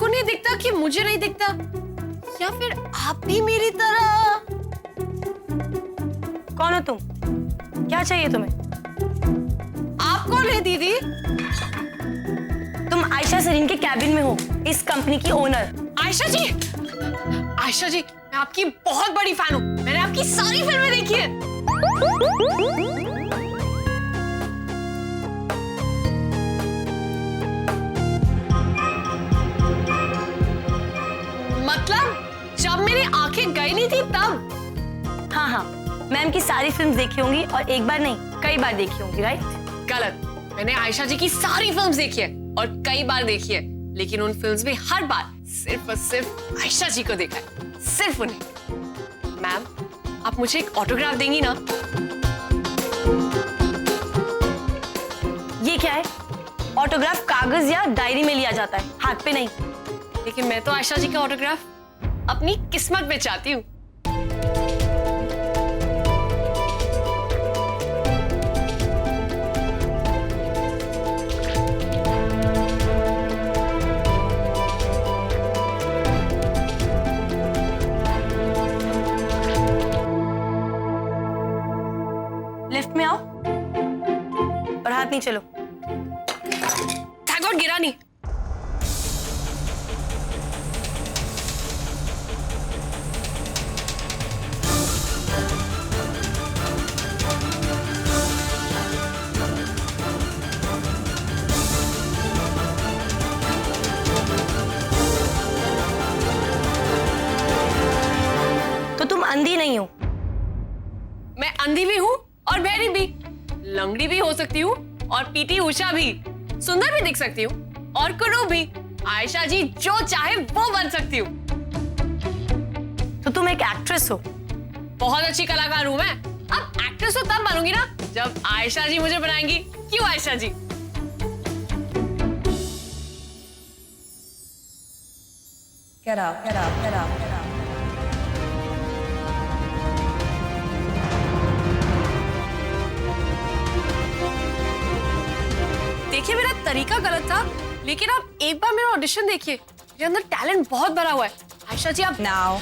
आपको नहीं दिखता कि मुझे नहीं दिखता, या फिर आप भी मेरी तरह? कौन हो तुम? क्या चाहिए तुम्हें? आप कौन है दीदी? तुम आयशा सरीन के कैबिन में हो, इस कंपनी की ओनर। आयशा जी, आयशा जी, मैं आपकी बहुत बड़ी फैन हूँ। मैंने आपकी सारी फिल्में देखी है। मतलब जब मेरी आंखें गई नहीं थी तब? हाँ हाँ, मैम की सारी फिल्म देखी होंगी, और एक बार नहीं कई बार देखी होंगी, राइट? गलत। मैंने आयशा जी की सारी फिल्म्स देखी है और कई बार देखी है, लेकिन उन फिल्म्स में हर बार सिर्फ और सिर्फ आयशा जी को देखा है, सिर्फ उन्हें। मैम, आप मुझे एक ऑटोग्राफ देंगी ना? ये क्या है? ऑटोग्राफ कागज या डायरी में लिया जाता है, हाथ पे नहीं। लेकिन मैं तो आयशा जी का ऑटोग्राफ अपनी किस्मत में चाहती हूँ। लिफ्ट में आओ और हाथ नहीं चलो। थैंक गॉड गिरा नहीं। तो तुम अंधी नहीं हो? मैं अंधी भी हूँ और बहरी भी, लंगड़ी भी हो सकती हूँ और पीटी उषा भी, सुंदर भी दिख सकती हूँ और कुरूप भी। आयशा जी जो चाहे वो बन सकती हूँ। तो तुम एक एक्ट्रेस हो? बहुत अच्छी कलाकार हूँ मैं। अब एक्ट्रेस तो तब बनूंगी ना जब आयशा जी मुझे बनाएंगी। क्यों आयशा जी? Get up, get up, get up, get up. देखिए, मेरा तरीका गलत था, लेकिन आप एक बार मेरा ऑडिशन देखिए। मेरे अंदर टैलेंट बहुत भरा हुआ है। आयशा जी, आप Now.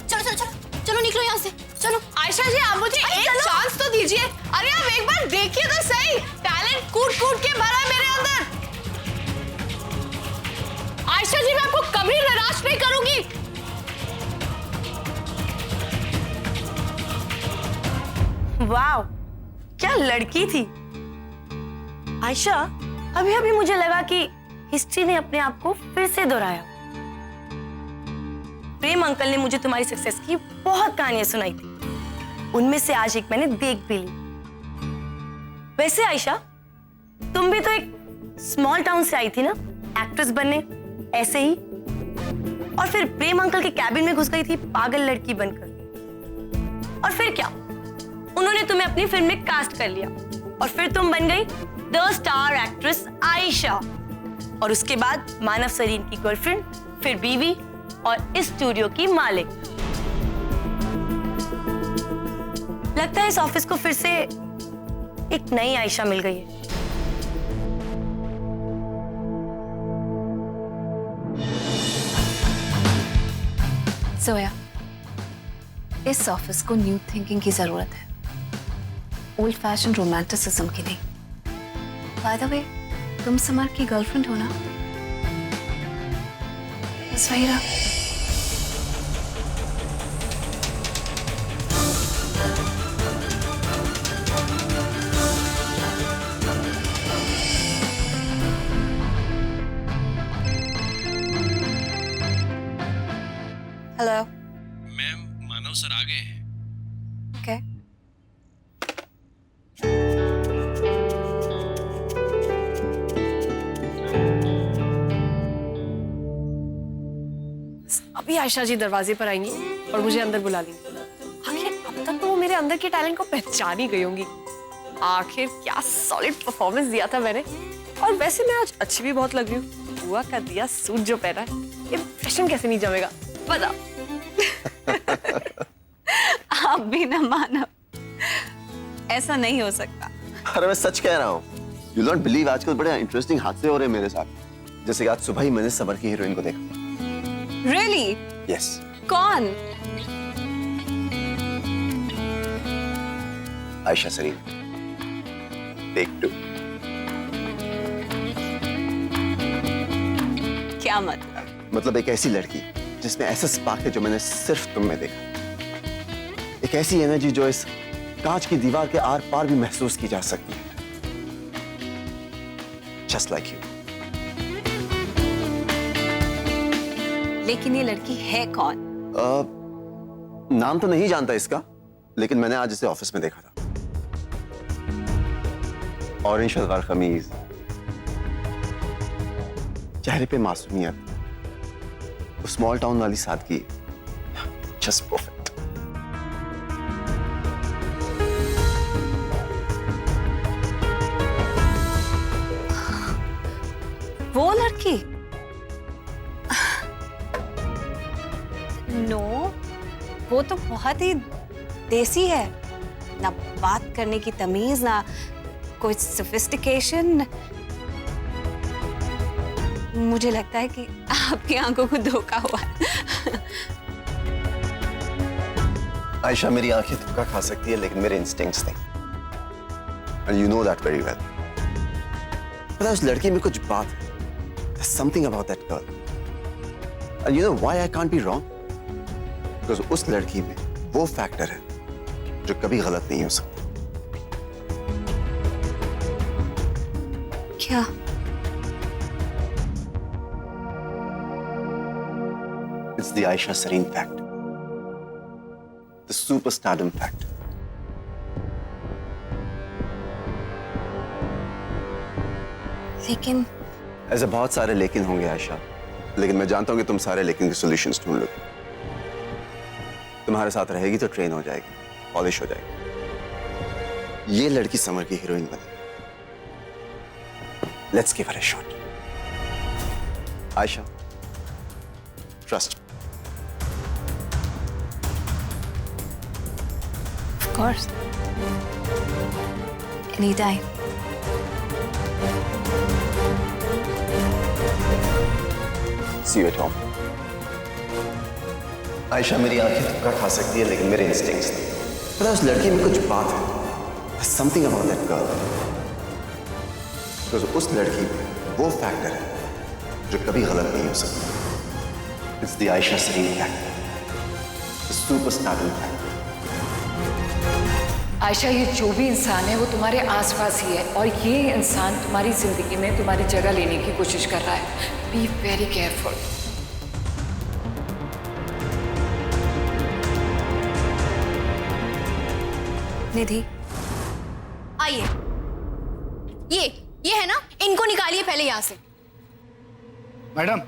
चलो चलो चलो चलो, निकलो यहाँ से, चलो। आयशा जी, आप मुझे एक चांस तो दीजिए। अरे आप एक बार देखिए तो सही, टैलेंट कूट कूट के भरा है मेरे अंदर। आयशा जी, मैं आपको कभी निराश नहीं करूंगी। वाह, क्या लड़की थी आयशा। अभी अभी मुझे लगा कि हिस्ट्री ने अपने आप को फिर से दोहराया। प्रेम अंकल ने मुझे तुम्हारी सक्सेस की बहुत कहानियां सुनाई थी, उनमें से आज एक मैंने देख भी ली। वैसे आयशा, तुम भी तो एक स्मॉल टाउन से आई थी ना एक्ट्रेस बनने, ऐसे ही, और फिर प्रेम अंकल के कैबिन में घुस गई थी पागल लड़की बनकर। और फिर क्या, उन्होंने तुम्हें अपनी फिल्म में कास्ट कर लिया और फिर तुम बन गई द स्टार एक्ट्रेस आयशा। और उसके बाद मानव सरीन की गर्लफ्रेंड, फिर बीवी और इस स्टूडियो की मालिक। लगता है इस ऑफिस को फिर से एक नई आयशा मिल गई है। सोया, इस ऑफिस को न्यू थिंकिंग की जरूरत है, ओल्ड फैशन रोमांटिसिज्म की नहीं। बाय द वे, तुम समर की गर्लफ्रेंड हो ना? बस वही रहा। हेलो मैम, मानव सर आ गए हैं। ओके। अभी आयशा जी दरवाजे पर आएंगी और मुझे अंदर बुला लेंगी। आखिर अब तक तो वो मेरे अंदर के टैलेंट को पहचान ही गई होंगी। आखिर क्या सॉलिड परफॉर्मेंस दिया था मैंने। और वैसे मैं आज अच्छी भी बहुत लग रही हूँ। बुआ का दिया सूट जो पहना है, ये फैशन कैसे नहीं जमेगा बताओ। आप भी ना मानव, ऐसा नहीं हो सकता। अरे मैं सच कह रहा हूँ। यू डोंट बिलीव, आजकल बड़े इंटरेस्टिंग हादसे हो रहे हैं मेरे साथ। जैसे कि आज सुबह ही मैंने समर की हीरोइन को देखा। रियली? यस। कौन? आयशा सरीन। टेक 2। क्या मतलब? मतलब एक ऐसी लड़की जिसमें ऐसा स्पार्क है जो मैंने सिर्फ तुम में देखा। एक ऐसी एनर्जी जो इस कांच की दीवार के आर पार भी महसूस की जा सकती है। Just like you. लेकिन ये लड़की है कौन? नाम तो नहीं जानता इसका, लेकिन मैंने आज इसे ऑफिस में देखा था। ऑरेंज शलवार कमीज, चेहरे पे मासूमियत, वो स्मॉल टाउन वाली सादगी, जस्ट परफेक्ट। वो लड़की? नो, वो तो बहुत ही देसी है। ना बात करने की तमीज, ना कोई सोफिस्टिकेशन। मुझे लगता है कि आपकी आंखों को धोखा हुआ है। आयशा, मेरी आंखें धोखा खा सकती है, लेकिन मेरे इंस्टिंक्ट्स नहीं। And you know that very well. पता है, उस लड़की में कुछ बात है। There's something about that girl. And you know why I can't be wrong? Because उस लड़की में वो फैक्टर है जो कभी गलत नहीं हो सकता। क्या? It's the Aisha Sareen factor. The superstardom factor. लेकिन ऐसे बहुत सारे लेकिन होंगे आयशा, लेकिन मैं जानता हूं कि तुम सारे लेकिन के सॉल्यूशंस ढूंढ लोगे। तुम्हारे साथ रहेगी तो ट्रेन हो जाएगी, पॉलिश हो जाएगी। ये लड़की समर की हीरोइन बने। Let's give her a shot. Ayesha, trust. of course, anytime. See you at home. Ayesha, मेरी आंखें धोखा खा सकती है, लेकिन मेरे इंस्टिंक्ट्स नहीं। पता है, उस लड़की में कुछ बात है। There's something about that girl. Because उस लड़की में वो फैक्टर है जो कभी गलत नहीं हो सकता। It's the Aisha Sareen factor. The superstardom factor. Ayesha, ये जो भी इंसान है वो तुम्हारे आसपास ही है, और ये इंसान तुम्हारी जिंदगी में तुम्हारी जगह लेने की कोशिश कर रहा है। Be very careful. निधि, आइए, ये है ना, इनको निकालिए पहले यहाँ से। मैडम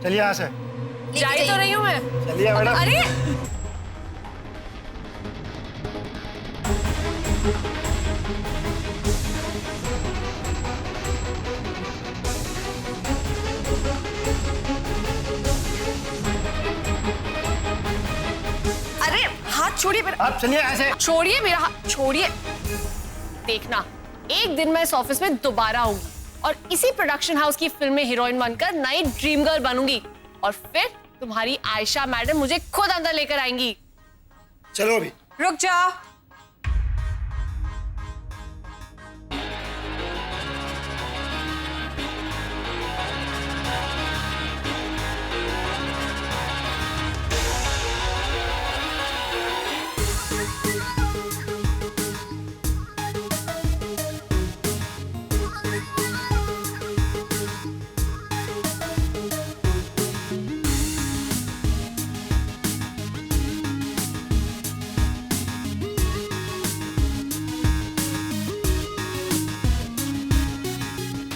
चलिए यहाँ से। जा ही तो रही हूँ मैं। चलिए मैडम। अरे अरे हाथ छोड़िए मेरा, आप चलिए यहाँ से। छोड़िए मेरा हाथ, छोड़िए। देखना, एक दिन मैं इस ऑफिस में दोबारा आऊंगी और इसी प्रोडक्शन हाउस की फिल्म में हीरोइन बनकर नई ड्रीम गर्ल बनूंगी, और फिर तुम्हारी आयशा मैडम मुझे खुद अंदर लेकर आएंगी। चलो अभी। रुक जाओ।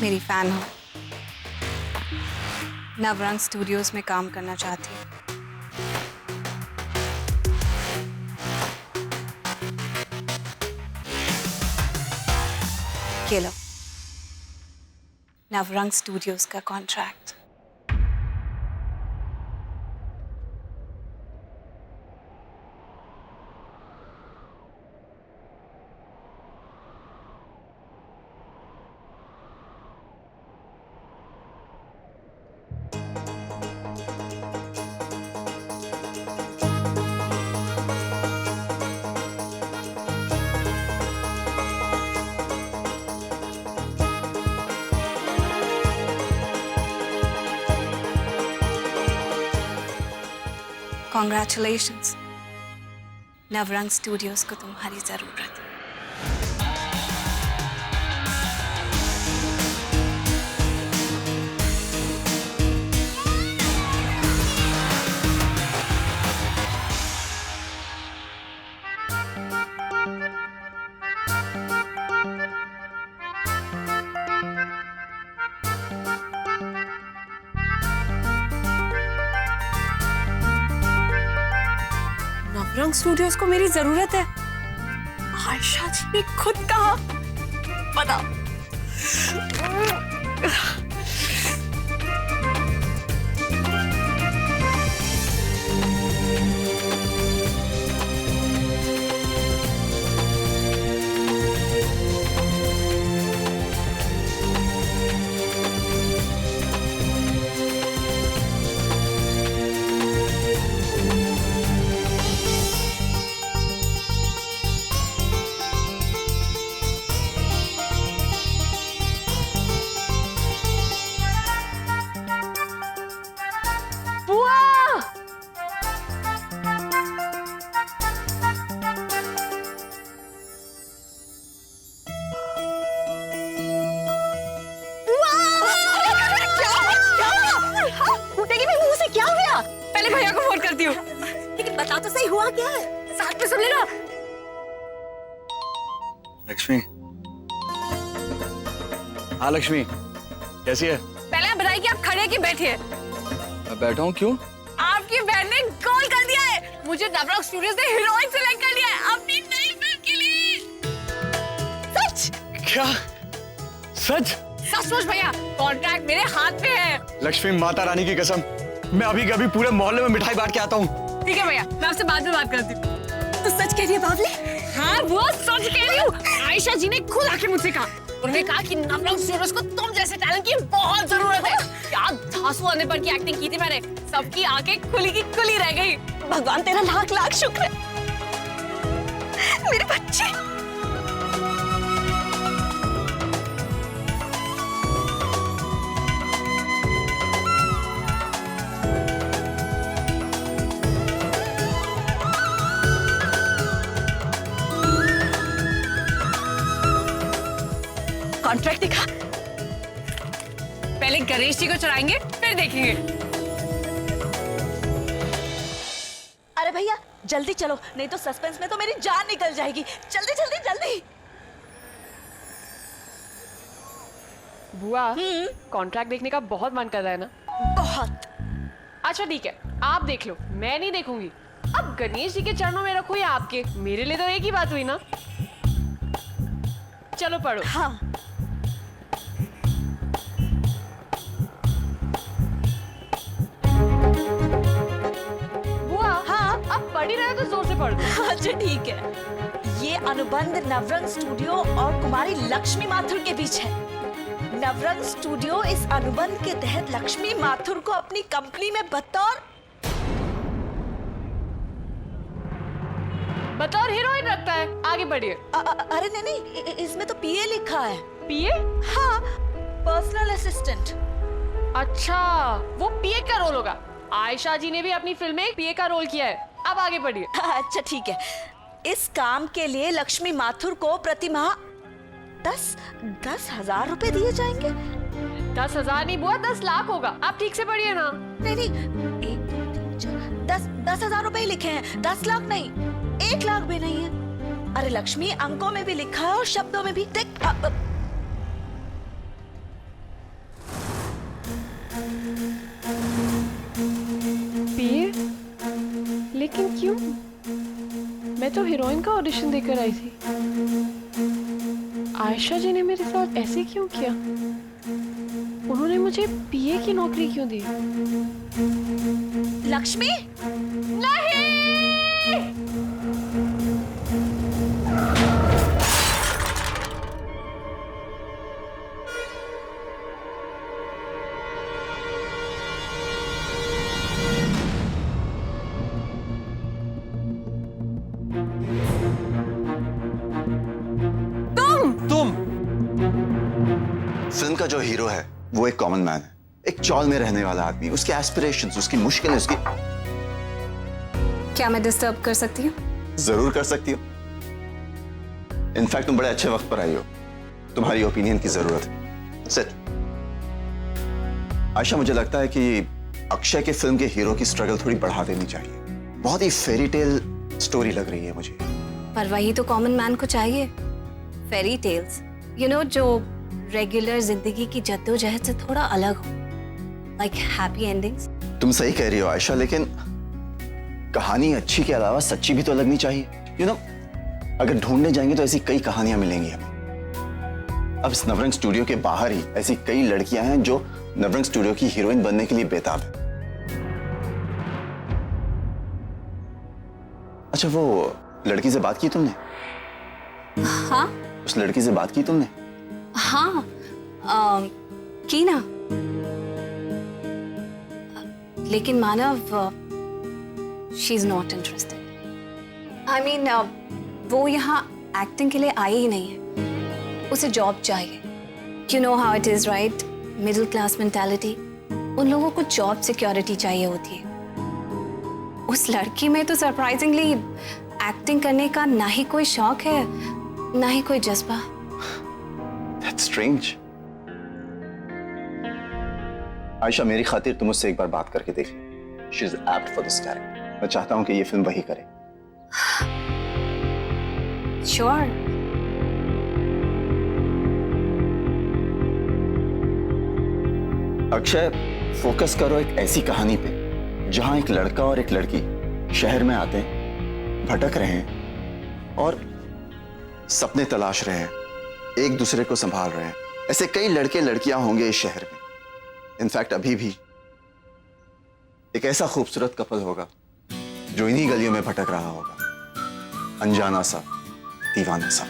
मेरी फैन हो, नवरंग स्टूडियोज में काम करना चाहती हूँ। ये लो, नवरंग स्टूडियोज का कॉन्ट्रैक्ट। कॉन्ग्रेचुलेशंस, नवरंग स्टूडियोज को तुम्हारी जरूरत है। नवरंग स्टूडियोज को मेरी जरूरत है। आयशा जी ने खुद कहा। बताओ। पहले भैया को फोन करती हूँ। लेकिन बता तो सही हुआ क्या है? साथ में सुन लेना। लक्ष्मी। हाँ लक्ष्मी, कैसी है? पहले आप बताइए कि आप खड़े कि बैठे? मैं बैठा हूँ, क्यों? आपकी बहन ने कॉल कर दिया है। मुझे नवरंग स्टूडियोज ने हीरोइन सेलेक्ट कर लिया है अपनी नई फिल्म के लिए। सच? क्या? सच? सच भैया, कॉन्ट्रैक्ट मेरे हाथ में है। लक्ष्मी, माता रानी की कसम, मैं अभी के अभी पूरे मोहल्ले में मिठाई बांट के आता हूँ। ठीक है भैया, मैं आपसे बाद में बात करती हूँ। तो सच कह रही है बावले? हाँ वो सच कह रही हूँ। आयशा जी ने खुद आके मुझसे कहा। उन्होंने कहा कि नवरंग स्टूडियोज को तुम जैसे टैलेंट की बहुत जरूरत है। क्या धांसू आने पर की एक्टिंग की थी मैंने। सबकी आंखें खुली की खुली रह गई। भगवान तेरा लाख लाख शुक्र है। मेरे बच्चे। कॉन्ट्रैक्ट दिखा। पहले गणेश जी को चढ़ाएंगे, फिर देखेंगे। अरे भैया जल्दी चलो, नहीं तो सस्पेंस में तो मेरी जान निकल जाएगी। जल्दी जल्दी जल्दी। बुआ, कॉन्ट्रैक्ट देखने का बहुत मन कर रहा है ना? बहुत। अच्छा ठीक है, आप देख लो, मैं नहीं देखूंगी। अब गणेश जी के चरणों में रखो या आपके, मेरे लिए तो एक ही बात हुई ना। चलो पढ़ो। हाँ। बुआ, हाँ अब पढ़ ही रहे हो तो जोर से पढ़ दो। अच्छा ठीक है। ये अनुबंध नवरंग स्टूडियो और कुमारी लक्ष्मी माथुर के बीच है। नवरंग स्टूडियो इस अनुबंध के तहत लक्ष्मी माथुर को अपनी कंपनी में बतौर हीरोइन रखता है। आगे बढ़िए। अरे नहीं नहीं, इसमें तो पीए लिखा है। पीए? हाँ, पर्सनल असिस्टेंट। अच्छा, वो पीए का रोल होगा। आयशा जी ने भी अपनी फिल्म में पीए का रोल किया है। अब आगे बढ़िए। अच्छा ठीक है। इस काम के लिए लक्ष्मी माथुर को प्रतिमाह 10,000 रुपए दिए जाएंगे। 10,000 नहीं बुआ, 10 लाख होगा। आप ठीक से पढ़िए ना। नहीं नहीं, 10,000 रुपए ही लिखे हैं, 10 लाख नहीं, 1 लाख भी नहीं है। अरे लक्ष्मी, अंकों में भी लिखा है और शब्दों में भी। देख पीए? लेकिन क्यों? मैं तो हीरोइन का ऑडिशन देकर आई थी। आयशा जी ने मेरे साथ ऐसे क्यों किया? उन्होंने मुझे पीए की नौकरी क्यों दी? लक्ष्मी नहीं! फिल्म का जो हीरो है वो एक कॉमन मैन है, एक चौल में रहने वाला आदमी। उसके एस्पिरेशंस, उसकी मुश्किलें, उसकी क्या मैं डिस्टर्ब कर सकती हूँ? जरूर कर सकती हो। इनफैक्ट तुम बड़े अच्छे वक्त पर आई हो, तुम्हारी ओपिनियन की जरूरत है। सेट आयशा, मुझे लगता है कि अक्षय के फिल्म के हीरो की स्ट्रगल थोड़ी बढ़ा देनी चाहिए। बहुत ही फेरी टेल स्टोरी लग रही है मुझे। पर वही तो कॉमन मैन को चाहिए, फेरी टेल्स, यू नो, जो रेगुलर जिंदगी की जद्दोजहद से थोड़ा अलग हो, लाइक हैप्पी एंडिंग्स। तुम सही कह रही हो आयशा, लेकिन कहानी अच्छी के अलावा सच्ची भी तो लगनी चाहिए। यू नो, अगर ढूंढने जाएंगे तो ऐसी कई कहानियां मिलेंगी हमें। अब इस नवरंग स्टूडियो के बाहर ही ऐसी कई लड़कियां हैं जो नवरंग स्टूडियो की हीरोइन बनने के लिए बेताब है। अच्छा, वो लड़की से बात की तुमने? हाँ उस लड़की से बात की तुमने? हाँ, की ना, लेकिन Manav, she is not interested. I mean, वो यहाँ एक्टिंग के लिए आई ही नहीं है, उसे जॉब चाहिए। You know how it is, right? Middle class mentality, उन लोगों को जॉब सिक्योरिटी चाहिए होती है। उस लड़की में तो सरप्राइजिंगली एक्टिंग करने का ना ही कोई शौक है, ना ही कोई जज्बा। That's strange. आयशा, मेरी खातिर तुम उससे एक बार बात करके देख। She is apt for this character. मैं चाहता हूं कि ये फिल्म वही करे। श्योर। अक्षय, फोकस करो एक ऐसी कहानी पे जहां एक लड़का और एक लड़की शहर में आते हैं, भटक रहे हैं और सपने तलाश रहे हैं, एक दूसरे को संभाल रहे हैं। ऐसे कई लड़के लड़कियां होंगे इस शहर में। इनफैक्ट अभी भी एक ऐसा खूबसूरत कपल होगा जो इन्हीं गलियों में भटक रहा होगा, अनजाना सा, दीवाना सा।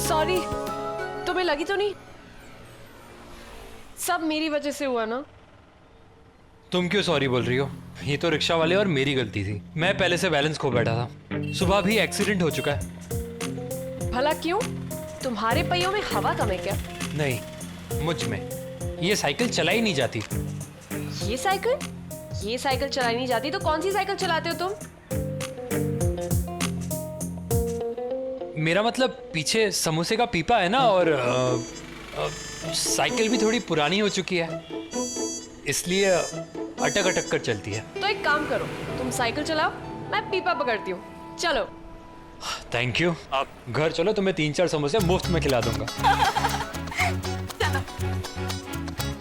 सॉरी, तुम्हें लगी तो नहीं? सब मेरी वजह से हुआ ना। तुम क्यों सॉरी बोल रही हो? ये तो रिक्शा वाले और मेरी गलती थी। मैं पहले से बैलेंस खो बैठा था। सुबह भी एक्सीडेंट हो चुका है। भला क्यों? तुम्हारे पहियों में हवा कम है क्या? नहीं, मुझ में। ये साइकिल चलाई नहीं जाती। ये साइकिल चलाई नहीं जाती तो कौन सी साइकिल चलाते हो तुम? मेरा मतलब पीछे समोसे का पीपा है ना, और साइकिल भी थोड़ी पुरानी हो चुकी है, इसलिए अटक अटक कर चलती है। तो एक काम करो, तुम साइकिल चलाओ, मैं पीपा पकड़ती हूँ। चलो। Thank you. आप घर चलो, तुम्हें 3-4 समोसे मुफ्त में खिला दूंगा।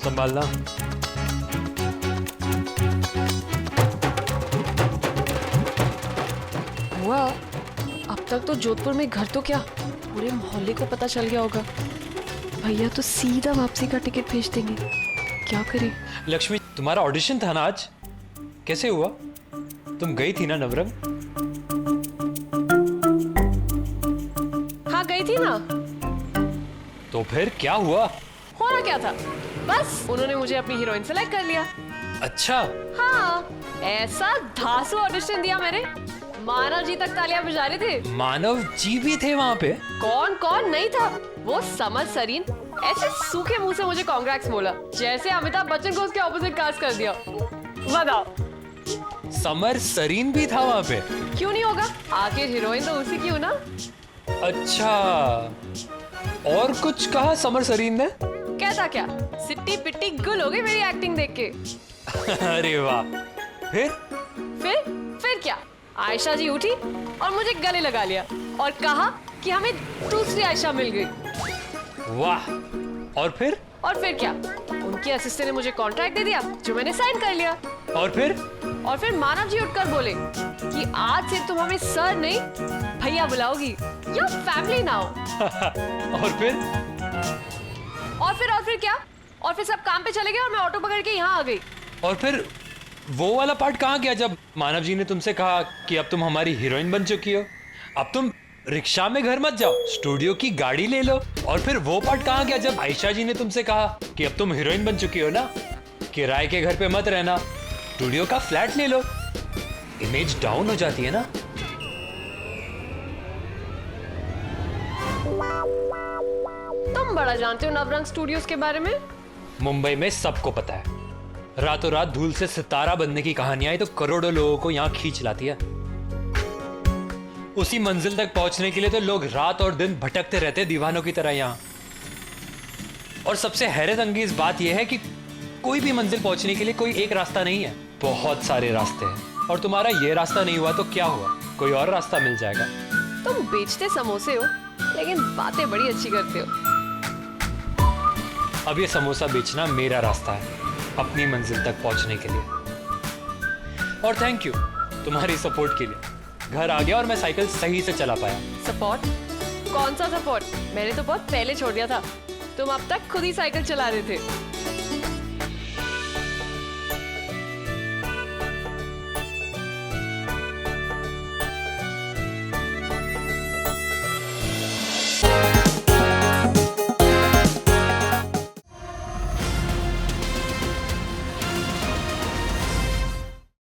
संभालना। हुआ, अब तक तो जोधपुर में घर तो क्या पूरे मोहल्ले को पता चल गया होगा। भैया तो सीधा वापसी का टिकट भेज देंगे। क्या करें? लक्ष्मी, तुम्हारा ऑडिशन था ना आज, कैसे हुआ? तुम गई थी ना नवरंग? हाँ गई थी ना। तो फिर क्या हुआ? होना क्या था, बस उन्होंने मुझे अपनी हीरोइन सेलेक्ट कर लिया। अच्छा। हाँ, ऐसा धांसू ऑडिशन दिया मैंने, मानव जी तक तालियां बजा रहे थे। मानव जी भी थे वहाँ पे? कौन कौन नहीं था, वो समर सरीन ऐसे सूखे मुंह से मुझे कांग्रेट्स बोला जैसे अमिताभ बच्चन को उसके ऑपोजिट कास्ट कर दिया। बताओ। समर सरीन भी था वहाँ पे? क्यों नहीं होगा, आखिर हीरोइन तो उसी की हूँ ना। अच्छा, और कुछ कहा समर सरीन ने? कहता क्या, सिट्टी पिट्टी गुल हो गई मेरी एक्टिंग देख के। अरे वाह। फिर क्या, आयशा जी उठी और मुझे गले लगा लिया और कहा कि हमें दूसरी आयशा मिल गई। वाह। और फिर क्या, उनकी असिस्टेंट ने मुझे कॉन्ट्रैक्ट दे दिया जो मैंने साइन कर लिया। और फिर मानव जी उठकर बोले कि आज से तुम हमें सर नहीं भैया बुलाओगी, योर फैमिली नाउ। और फिर क्या, और फिर सब काम पे चले गए और मैं ऑटो पकड़ के यहाँ आ गई। और फिर वो वाला पार्ट कहाँ गया जब मानव जी ने तुमसे कहा कि अब तुम हमारी हीरोइन बन चुकी हो, अब तुम रिक्शा में घर मत जाओ, स्टूडियो की गाड़ी ले लो? और फिर वो पार्ट कहाँ गया जब आयशा जी ने तुमसे कहा कि अब तुम हीरोइन बन चुकी हो ना, किराए के घर पे मत रहना, स्टूडियो का फ्लैट ले लो? इमेज डाउन हो जाती है ना। तुम बड़ा जानते हो नवरंग स्टूडियोज के बारे में। मुंबई में सबको पता है, रातों रात धूल से सितारा बनने की कहानियां तो करोड़ों लोगों को यहाँ खींच लाती है। उसी मंजिल तक पहुंचने के लिए तो लोग रात और दिन भटकते रहते दीवानों की तरह यहाँ। और सबसे हैरत अंगेज बात यह है कि कोई भी मंजिल पहुंचने के लिए कोई एक रास्ता नहीं है, बहुत सारे रास्ते हैं। और तुम्हारा ये रास्ता नहीं हुआ तो क्या हुआ, कोई और रास्ता मिल जाएगा। तुम बेचते समोसे हो लेकिन बातें बड़ी अच्छी करते हो। अब ये समोसा बेचना मेरा रास्ता है अपनी मंजिल तक पहुंचने के लिए। और थैंक यू तुम्हारी सपोर्ट के लिए। घर आ गया और मैं साइकिल सही से चला पाया। सपोर्ट? कौन सा सपोर्ट? मैंने तो बहुत पहले छोड़ दिया था, तुम अब तक खुद ही साइकिल चला रहे थे।